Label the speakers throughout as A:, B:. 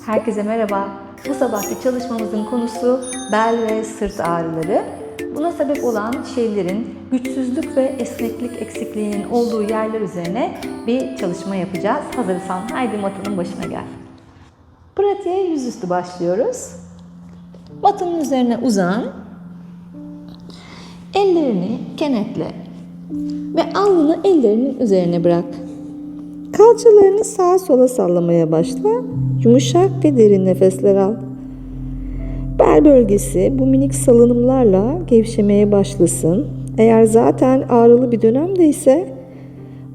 A: Herkese merhaba. Bu sabahki çalışmamızın konusu bel ve sırt ağrıları. Buna sebep olan şeylerin güçsüzlük ve esneklik eksikliğinin olduğu yerler üzerine bir çalışma yapacağız. Hazırsan haydi matının başına gel. Pratiğe yüzüstü başlıyoruz. Matının üzerine uzan. Ellerini kenetle ve alnını ellerinin üzerine bırak. Kalçalarını sağa sola sallamaya başla. Yumuşak ve derin nefesler al. Bel bölgesi bu minik salınımlarla gevşemeye başlasın. Eğer zaten ağrılı bir dönemdeyse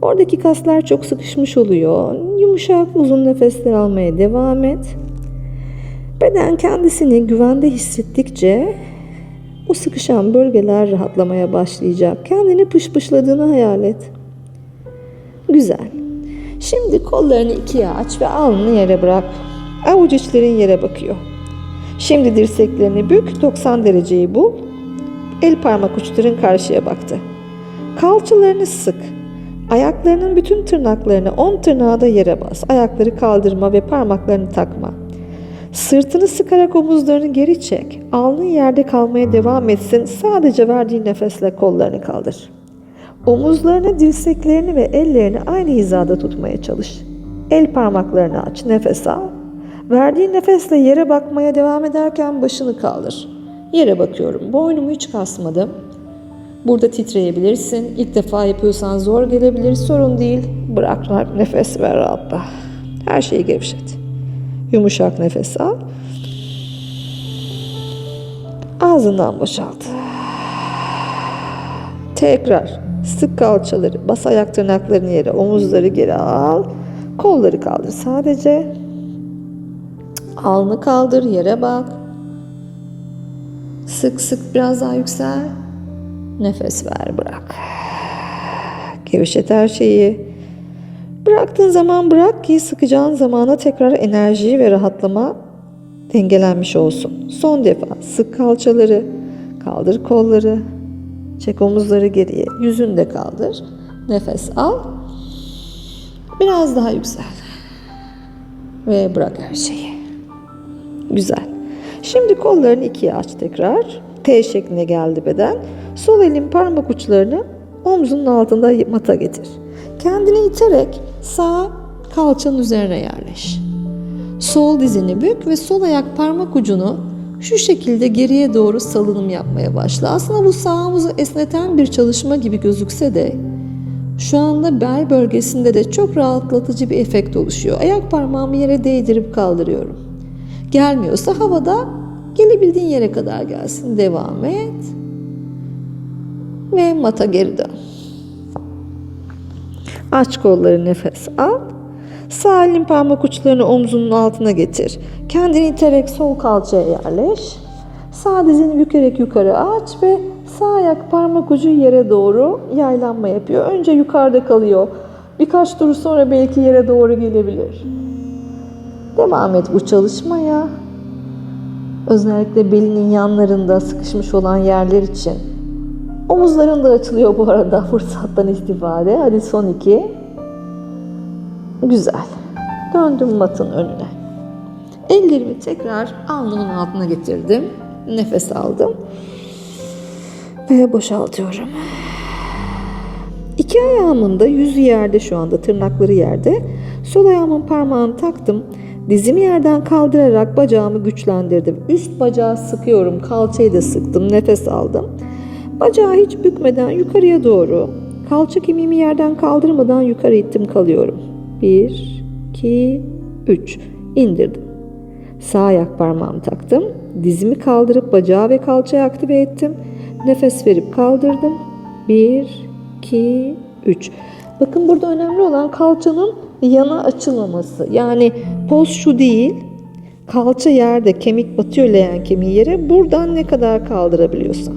A: oradaki kaslar çok sıkışmış oluyor. Yumuşak uzun nefesler almaya devam et. Beden kendisini güvende hissettikçe o sıkışan bölgeler rahatlamaya başlayacak. Kendini pışpışladığını hayal et. Güzel. Şimdi kollarını ikiye aç ve alnını yere bırak. Avuç içlerin yere bakıyor. Şimdi dirseklerini bük, 90 dereceyi bul. El parmak uçların karşıya baktı. Kalçalarını sık. Ayaklarının bütün tırnaklarını 10 tırnağı da yere bas. Ayakları kaldırma ve parmaklarını takma. Sırtını sıkarak omuzlarını geri çek. Alnın yerde kalmaya devam etsin. Sadece verdiğin nefesle kollarını kaldır. Omuzlarını, dirseklerini ve ellerini aynı hizada tutmaya çalış. El parmaklarını aç, nefes al. Verdiğin nefesle yere bakmaya devam ederken başını kaldır. Yere bakıyorum. Boynumu hiç kasmadım. Burada titreyebilirsin. İlk defa yapıyorsan zor gelebilir. Sorun değil. Bırak, nefes ver, rahatla. Her şeyi gevşet. Yumuşak nefes al. Ağzından boşalt. Tekrar. Sık kalçaları, bas ayak tırnaklarını yere, omuzları geri al. Kolları kaldır sadece. Alnı kaldır, yere bak. Sık sık biraz daha yüksel. Nefes ver, bırak. Gevşet her şeyi. Bıraktığın zaman bırak ki sıkacağın zamana tekrar enerji ve rahatlama dengelenmiş olsun. Son defa sık kalçaları, kaldır kolları. Çek omuzları geriye. Yüzünü de kaldır. Nefes al. Biraz daha yüksel. Ve bırak her şeyi. Güzel. Şimdi kollarını ikiye aç tekrar. T şekline geldi beden. Sol elin parmak uçlarını omzunun altında mata getir. Kendini iterek sağ kalçanın üzerine yerleş. Sol dizini bük ve sol ayak parmak ucunu şu şekilde geriye doğru salınım yapmaya başla. Aslında bu sağ omuzu esneten bir çalışma gibi gözükse de şu anda bel bölgesinde de çok rahatlatıcı bir efekt oluşuyor. Ayak parmağımı yere değdirip kaldırıyorum. Gelmiyorsa havada gelebildiğin yere kadar gelsin. Devam et. Ve mata geri dön. Aç kolları, nefes al. Sağ elin parmak uçlarını omzunun altına getir. Kendini iterek sol kalçaya yerleş. Sağ dizini bükerek yukarı aç ve sağ ayak parmak ucu yere doğru yaylanma yapıyor. Önce yukarıda kalıyor. Birkaç tur sonra belki yere doğru gelebilir. Devam et bu çalışmaya. Özellikle belinin yanlarında sıkışmış olan yerler için. Omuzların da açılıyor bu arada fırsattan istifade. Hadi son 2. Güzel. Döndüm matın önüne. Ellerimi tekrar alnımın altına getirdim. Nefes aldım. Ve boşaltıyorum. İki ayağımın da yüzü yerde şu anda, tırnakları yerde. Sol ayağımın parmağını taktım. Dizimi yerden kaldırarak bacağımı güçlendirdim. Üst bacağı sıkıyorum. Kalçayı da sıktım. Nefes aldım. Bacağı hiç bükmeden yukarıya doğru, kalça kemiğimi yerden kaldırmadan yukarı ittim, kalıyorum. 1, 2, 3. İndirdim. Sağ ayak parmağımı taktım. Dizimi kaldırıp bacağı ve kalçayı aktive ettim. Nefes verip kaldırdım. 1, 2, 3. Bakın burada önemli olan kalçanın yana açılmaması. Yani poz şu değil. Kalça yerde, kemik batıyor leğen kemiği yere. Buradan ne kadar kaldırabiliyorsan.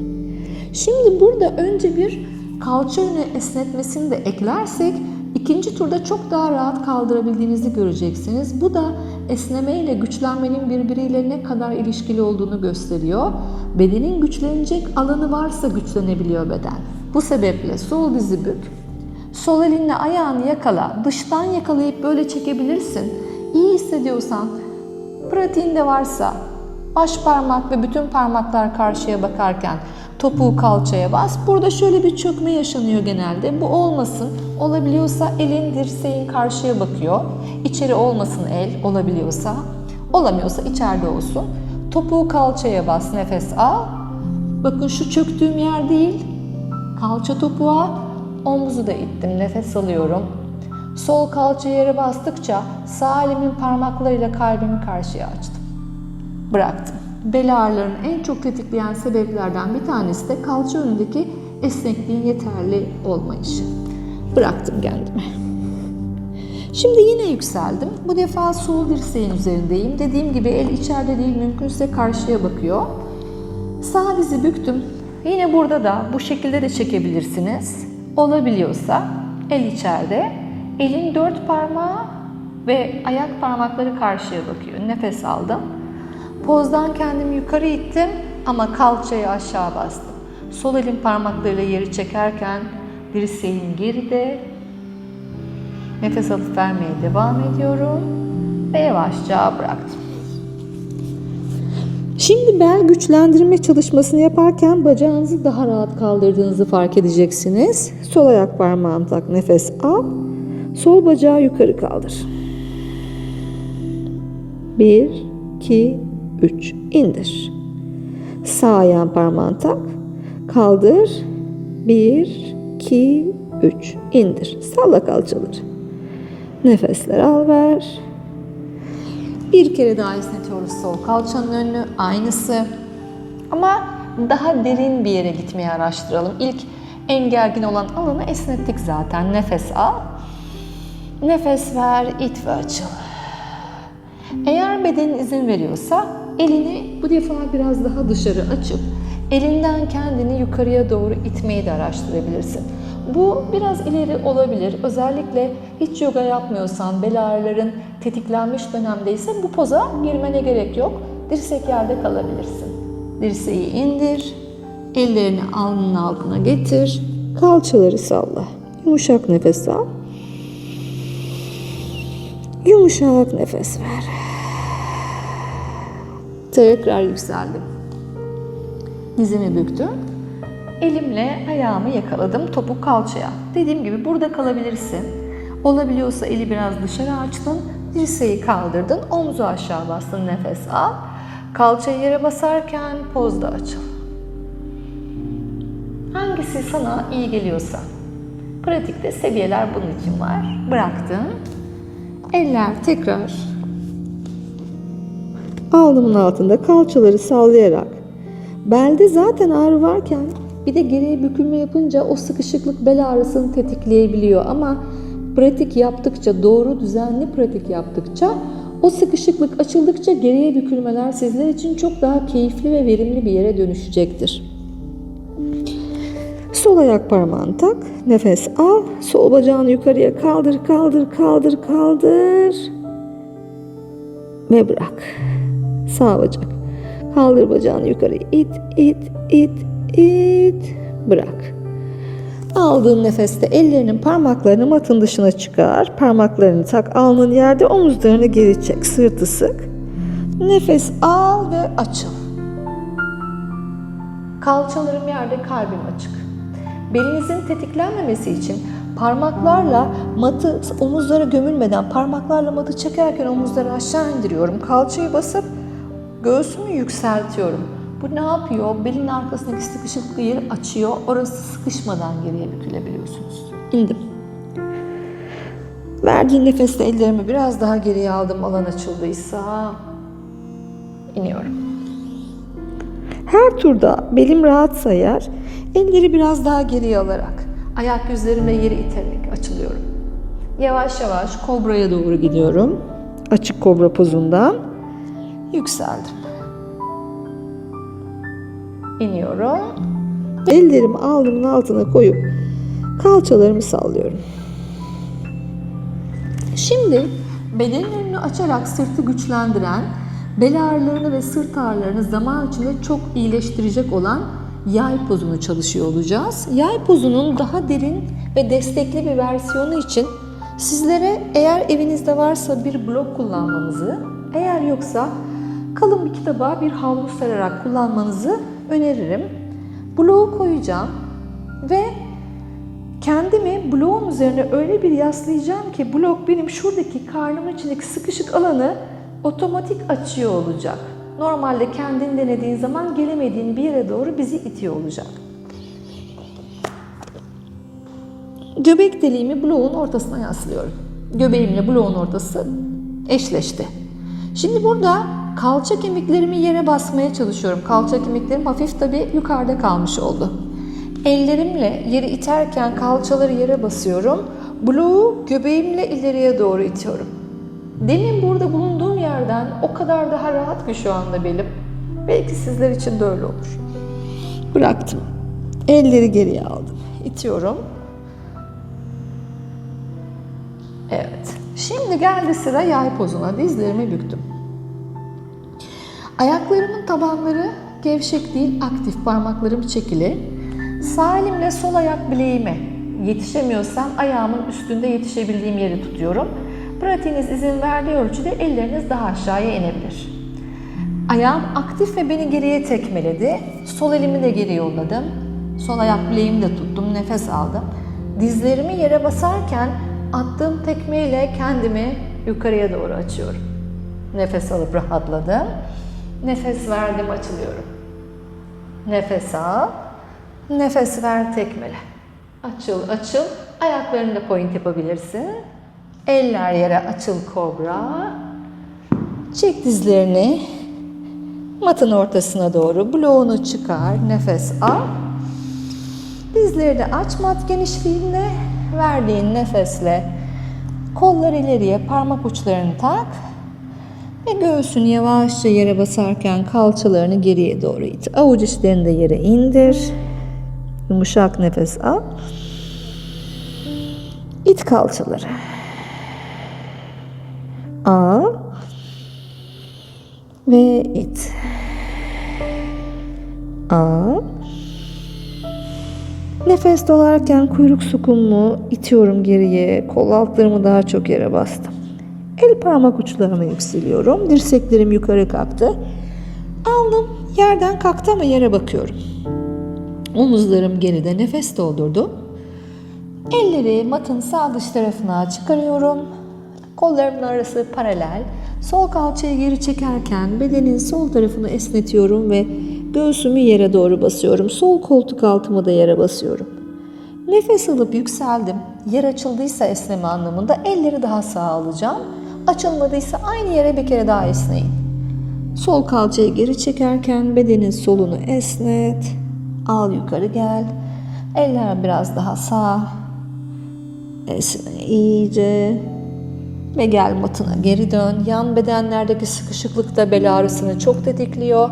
A: Şimdi burada önce bir kalça yönü esnetmesini de eklersek ikinci turda çok daha rahat kaldırabildiğinizi göreceksiniz. Bu da esneme ile güçlenmenin birbiriyle ne kadar ilişkili olduğunu gösteriyor. Bedenin güçlenecek alanı varsa güçlenebiliyor beden. Bu sebeple sol dizi bük, sol elinle ayağını yakala, dıştan yakalayıp böyle çekebilirsin. İyi hissediyorsan Pratiğinde varsa baş parmak ve bütün parmaklar karşıya bakarken topuğu kalçaya bas. Burada şöyle bir çökme yaşanıyor genelde. Bu olmasın. Olabiliyorsa elin, dirseğin karşıya bakıyor. İçeri olmasın el, olabiliyorsa. Olamıyorsa içeride olsun. Topuğu kalçaya bas, nefes al. Bakın şu çöktüğüm yer değil. Kalça topuğa, omuzu da ittim, nefes alıyorum. Sol kalça yere bastıkça sağ elimin parmaklarıyla kalbimi karşıya açtım. Bıraktım. Bel ağrılarını en çok tetikleyen sebeplerden bir tanesi de kalça önündeki esnekliğin yeterli olmayışı. Bıraktım kendimi. Şimdi yine yükseldim. Bu defa sol dirseğin üzerindeyim. Dediğim gibi el içeride değil, mümkünse karşıya bakıyor. Sağ dizi büktüm. Yine burada da bu şekilde de çekebilirsiniz. Olabiliyorsa el içeride. Elin 4 parmağı ve ayak parmakları karşıya bakıyor. Nefes aldım. Pozdan kendimi yukarı ittim ama kalçayı aşağı bastım. Sol elin parmaklarıyla yeri çekerken dirseğim geride. Nefes alıp vermeye devam ediyorum ve yavaşça bıraktım. Şimdi bel güçlendirme çalışmasını yaparken bacağınızı daha rahat kaldırdığınızı fark edeceksiniz. Sol ayak parmağını tak, nefes al. Sol bacağı yukarı kaldır. 1, 2, 3. İndir. Sağ ayağın parmağını tak. Kaldır. 1, 2, 3. İndir. Salla kalçaları. Nefesler al ver. Bir kere daha esnetiyoruz sol kalçanın önünü. Aynısı. Ama daha derin bir yere gitmeyi araştıralım. İlk en gergin olan alanı esnettik zaten. Nefes al. Nefes ver, it ve açıl. Eğer bedenin izin veriyorsa elini bu defa biraz daha dışarı açıp elinden kendini yukarıya doğru itmeyi de araştırabilirsin. Bu biraz ileri olabilir. Özellikle hiç yoga yapmıyorsan, bel ağrıların tetiklenmiş dönemdeyse bu poza girmene gerek yok. Dirsek yerde kalabilirsin. Dirseği indir, ellerini alnının altına getir, kalçaları salla. Yumuşak nefes al. Yumuşak nefes ver. Tekrar yükseldim. Dizimi büktüm. Elimle ayağımı yakaladım, topuk kalçaya. Dediğim gibi burada kalabilirsin. Olabiliyorsa eli biraz dışarı açtın, dirseği kaldırdın, omzu aşağı bastın, nefes al. Kalçayı yere basarken pozda açıl. Hangisi sana iyi geliyorsa. Pratikte seviyeler bunun için var. Bıraktın. Eller tekrar alnımın altında, kalçaları sallayarak. Belde zaten ağrı varken bir de geriye bükülme yapınca o sıkışıklık bel ağrısını tetikleyebiliyor. Ama pratik yaptıkça, doğru düzenli pratik yaptıkça o sıkışıklık açıldıkça geriye bükülmeler sizler için çok daha keyifli ve verimli bir yere dönüşecektir. Sol ayak parmağını tak, nefes al, sol bacağını yukarıya kaldır, kaldır, kaldır, kaldır ve bırak. Sağ bacak. Kaldır bacağını yukarı, it, it, it, it, bırak. Aldığın nefeste ellerinin parmaklarını matın dışına çıkar. Parmaklarını tak, alnın yerde, omuzlarını geri çek, sırtı sık. Nefes al ve açıl. Kalçalarım yerde, kalbim açık. Belinizin tetiklenmemesi için parmaklarla matı omuzlara gömülmeden parmaklarla matı çekerken omuzları aşağı indiriyorum. Kalçayı basıp göğsümü yükseltiyorum. Bu ne yapıyor? Belin arkasındaki sıkışıklığı yeri açıyor. Orası sıkışmadan geriye bükülebiliyorsunuz. İndim. Verdiğim nefeste ellerimi biraz daha geriye aldım. Alan açıldıysa iniyorum. Her turda belim rahatsa eğer elleri biraz daha geriye alarak, ayak yüzlerimle yeri iterek açılıyorum. Yavaş yavaş kobraya doğru gidiyorum. Açık kobra pozundan yükseldim. İniyorum. Ellerimi alnımın altına koyup kalçalarımı sallıyorum. Şimdi bedenin önünü açarak sırtı güçlendiren, bel ağrılarını ve sırt ağrılarını zaman içinde çok iyileştirecek olan yay pozunu çalışıyor olacağız. Yay pozunun daha derin ve destekli bir versiyonu için sizlere eğer evinizde varsa bir blok kullanmanızı Eğer yoksa kalın bir kitaba bir havlu sararak kullanmanızı öneririm. Bloğu koyacağım ve kendimi bloğun üzerine öyle bir yaslayacağım ki blok benim şuradaki karnımın içindeki sıkışık alanı otomatik açıyor olacak. Normalde kendin denediğin zaman gelemediğin bir yere doğru bizi itiyor olacak. Göbek deliğimi bloğun ortasına yaslıyorum. Göbeğimle bloğun ortası eşleşti. Şimdi burada kalça kemiklerimi yere basmaya çalışıyorum. Kalça kemiklerim hafif tabii yukarıda kalmış oldu. Ellerimle yeri iterken kalçaları yere basıyorum. Bloğu göbeğimle ileriye doğru itiyorum. Demin burada bulunduğum yerden o kadar daha rahat ki şu anda belim. Belki sizler için de öyle olur. Bıraktım. Elleri geriye aldım. İtiyorum. Evet. Şimdi geldi sıra yay pozuna. Dizlerimi büktüm. Ayaklarımın tabanları gevşek değil, aktif. Parmaklarım çekili. Sağ elimle sol ayak bileğime yetişemiyorsam ayağımın üstünde yetişebildiğim yeri tutuyorum. Pratiğiniz izin verdiği ölçüde elleriniz daha aşağıya inebilir. Ayağım aktif ve beni geriye tekmeledi. Sol elimi de geri yolladım. Sol ayak bileğimi de tuttum, nefes aldım. Dizlerimi yere basarken attığım tekmeyle kendimi yukarıya doğru açıyorum. Nefes alıp rahatladım. Nefes verdim, açılıyorum. Nefes al. Nefes ver, tekmele. Açıl, açıl. Ayaklarını da point yapabilirsin. Eller yere, açıl, kobra. Çek dizlerini matın ortasına doğru. Bloğunu çıkar. Nefes al. Dizlerini aç mat genişliğinde. Verdiğin nefesle kollar ileriye, parmak uçlarını tak. Ve göğsünü yavaşça yere basarken kalçalarını geriye doğru it. Avuç içlerini de yere indir. Yumuşak nefes al. İt kalçaları. Al. Ve it. Al. Nefes dolarken kuyruk sokumu itiyorum geriye. Kol altlarımı daha çok yere bastım. El parmak uçlarıma yükseliyorum. Dirseklerim yukarı kalktı. Alnım yerden kalktı ama yere bakıyorum. Omuzlarım geride, nefes doldurdum. Elleri matın sağ dış tarafına çıkarıyorum. Kollarımın arası paralel. Sol kalçayı geri çekerken bedenin sol tarafını esnetiyorum ve göğsümü yere doğru basıyorum. Sol koltuk altımı da yere basıyorum. Nefes alıp yükseldim. Yer açıldıysa esneme anlamında elleri daha sağa alacağım. Açılmadıysa aynı yere bir kere daha esneyin. Sol kalçayı geri çekerken bedenin solunu esnet. Al yukarı gel. Eller biraz daha sağ. Esne iyice. Ve gel matına geri dön. Yan bedenlerdeki sıkışıklık da bel ağrısını çok tetikliyor.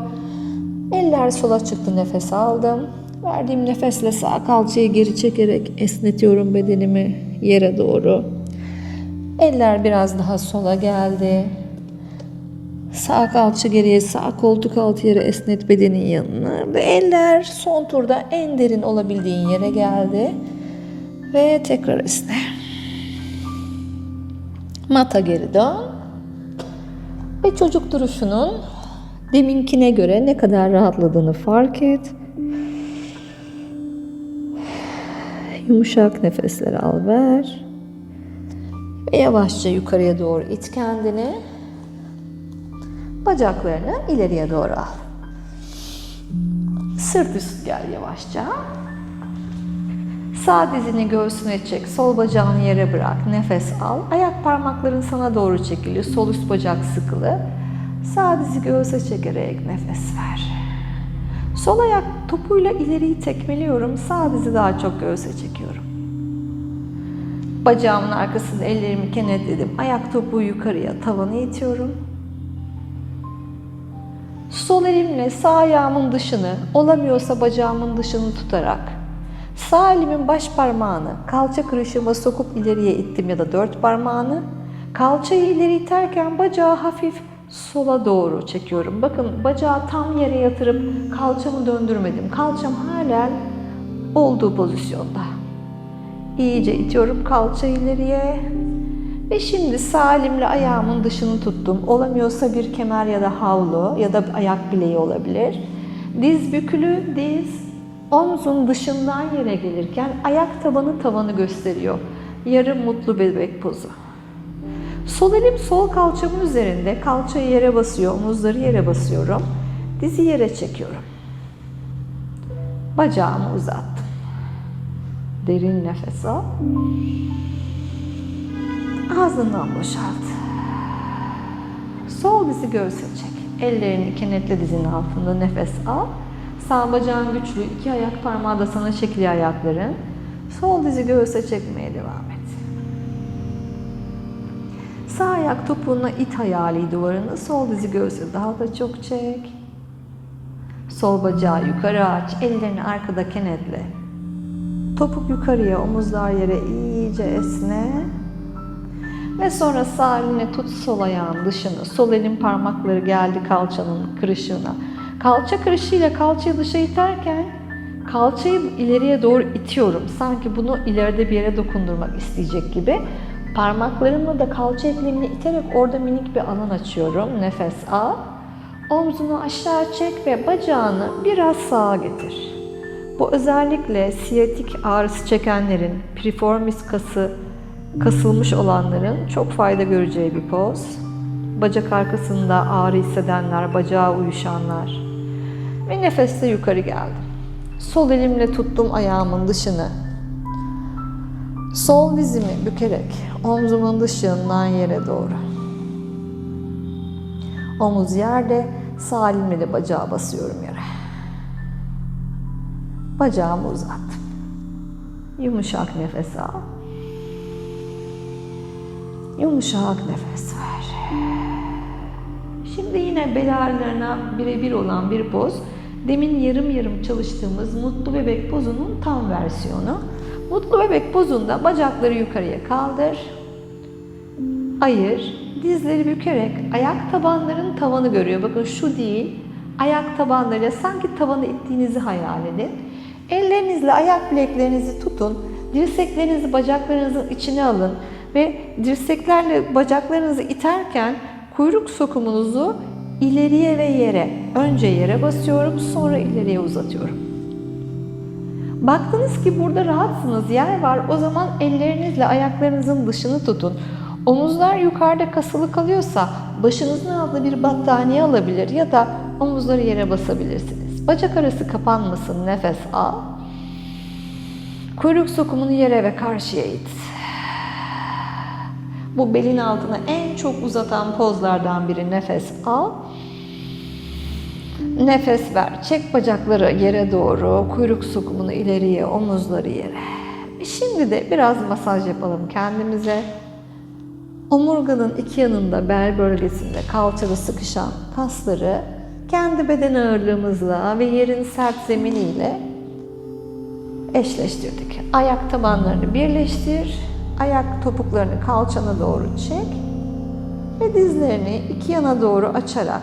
A: Eller sola çıktı, nefes aldım. Verdiğim nefesle sağ kalçayı geri çekerek esnetiyorum bedenimi yere doğru. Eller biraz daha sola geldi. Sağ kalça geriye, sağ koltuk altı yere esnet bedenin yanına. Ve eller son turda en derin olabildiğin yere geldi. Ve tekrar esne. Mata geri dön. Ve çocuk duruşunun deminkine göre ne kadar rahatladığını fark et. Yumuşak nefesler al ver. Ve yavaşça yukarıya doğru it kendini. Bacaklarını ileriye doğru al. Sırt üstü gel yavaşça. Sağ dizini göğsüne çek, sol bacağını yere bırak, nefes al. Ayak parmakların sana doğru çekiliyor, sol üst bacak sıkılı. Sağ dizi göğse çekerek nefes ver. Sol ayak topuyla ileriyi tekmeliyorum, sağ dizi daha çok göğse çekiyorum. Bacağımın arkasında ellerimi kenetledim, ayak topuğu yukarıya, tavanı itiyorum. Sol elimle sağ ayağımın dışını, olamıyorsa bacağımın dışını tutarak sağ elimin baş parmağını kalça kırışıma sokup ileriye ittim ya da dört parmağını. Kalçayı ileri iterken bacağı hafif sola doğru çekiyorum. Bakın bacağı tam yere yatırıp kalçamı döndürmedim. Kalçam halen olduğu pozisyonda. İyice itiyorum kalçayı ileriye. Ve şimdi sağ elimle ayağımın dışını tuttum. Olamıyorsa bir kemer ya da havlu ya da ayak bileği olabilir. Diz bükülü, diz omzun dışından yere gelirken ayak tabanı tavanı gösteriyor. Yarım mutlu bebek pozu. Sol elim sol kalçamın üzerinde. Kalçayı yere basıyor, omuzları yere basıyorum. Dizi yere çekiyorum. Bacağımı uzattım. Derin nefes al. Ağzından boşalt. Sol dizi göğse çek. Ellerini kenetle dizinin altında nefes al. Sağ bacağın güçlü, iki ayak parmağı da sana çekili ayakların. Sol dizi göğse çekmeye devam et. Sağ ayak topuğuna it hayali duvarını, sol dizi göğse daha da çok çek. Sol bacağı yukarı aç, ellerini arkada kenetle. Topuk yukarıya, omuzlar yere iyice esne. Ve sonra sağ eline tut sol ayağın dışını. Sol elin parmakları geldi kalçanın kırışığına. Kalça kırışıyla kalçayı dışa iterken kalçayı ileriye doğru itiyorum. Sanki bunu ileride bir yere dokundurmak isteyecek gibi. Parmaklarımla da kalça eklemini iterek orada minik bir alan açıyorum. Nefes al. Omzunu aşağı çek ve bacağını biraz sağa getir. Bu özellikle siyatik ağrısı çekenlerin, piriformis kası kasılmış olanların çok fayda göreceği bir poz. Bacak arkasında ağrı hissedenler, bacağı uyuşanlar. Ve nefeste yukarı geldim. Sol elimle tuttum ayağımın dışını. Sol dizimi bükerek omzumun dışından yere doğru. Omuz yerde, sağ elimle de bacağı basıyorum yere. Bacağımı uzattım. Yumuşak nefes al. Yumuşak nefes ver. Şimdi yine bel ağrılarına birebir olan bir poz. Demin yarım yarım çalıştığımız mutlu bebek pozunun tam versiyonu. Mutlu bebek pozunda bacakları yukarıya kaldır. Ayır. Dizleri bükerek ayak tabanların tavanı görüyor. Bakın şu değil. Ayak tabanlarıyla sanki tavanı ittiğinizi hayal edin. Ellerinizle ayak bileklerinizi tutun. Dirseklerinizi bacaklarınızın içine alın. Ve dirseklerle bacaklarınızı iterken kuyruk sokumunuzu ileriye ve yere, önce yere basıyorum, sonra ileriye uzatıyorum. Baktınız ki burada rahatsınız, yer var, o zaman ellerinizle ayaklarınızın dışını tutun. Omuzlar yukarıda kasılı kalıyorsa başınızın altında bir battaniye alabilir ya da omuzları yere basabilirsiniz. Bacak arası kapanmasın, nefes al. Kuyruk sokumunu yere ve karşıya it. Bu belin altına en çok uzatan pozlardan biri. Nefes al. Nefes ver. Çek bacakları yere doğru. Kuyruk sokumunu ileriye, omuzları yere. Şimdi de biraz masaj yapalım kendimize. Omurganın iki yanında bel bölgesinde kalçada sıkışan kasları kendi beden ağırlığımızla ve yerin sert zeminiyle eşleştirdik. Ayak tabanlarını birleştir. Ayak topuklarını kalçana doğru çek ve dizlerini iki yana doğru açarak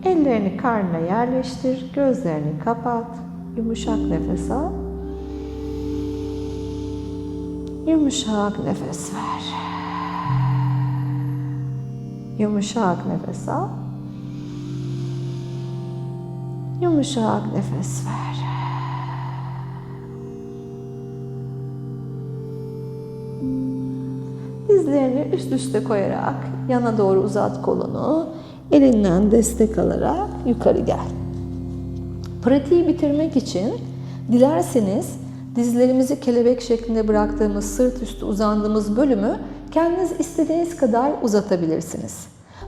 A: ellerini karnına yerleştir, gözlerini kapat, yumuşak nefes al, yumuşak nefes ver, yumuşak nefes al, yumuşak nefes ver. Dizlerini üst üste koyarak yana doğru uzat kolunu. Elinden destek alarak yukarı gel. Pratiği bitirmek için dilerseniz dizlerimizi kelebek şeklinde bıraktığımız sırt üstü uzandığımız bölümü kendiniz istediğiniz kadar uzatabilirsiniz.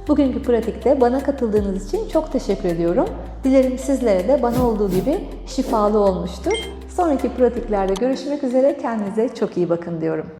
A: Bugünkü pratikte bana katıldığınız için çok teşekkür ediyorum. Dilerim sizlere de bana olduğu gibi şifalı olmuştur. Sonraki pratiklerde görüşmek üzere. Kendinize çok iyi bakın diyorum.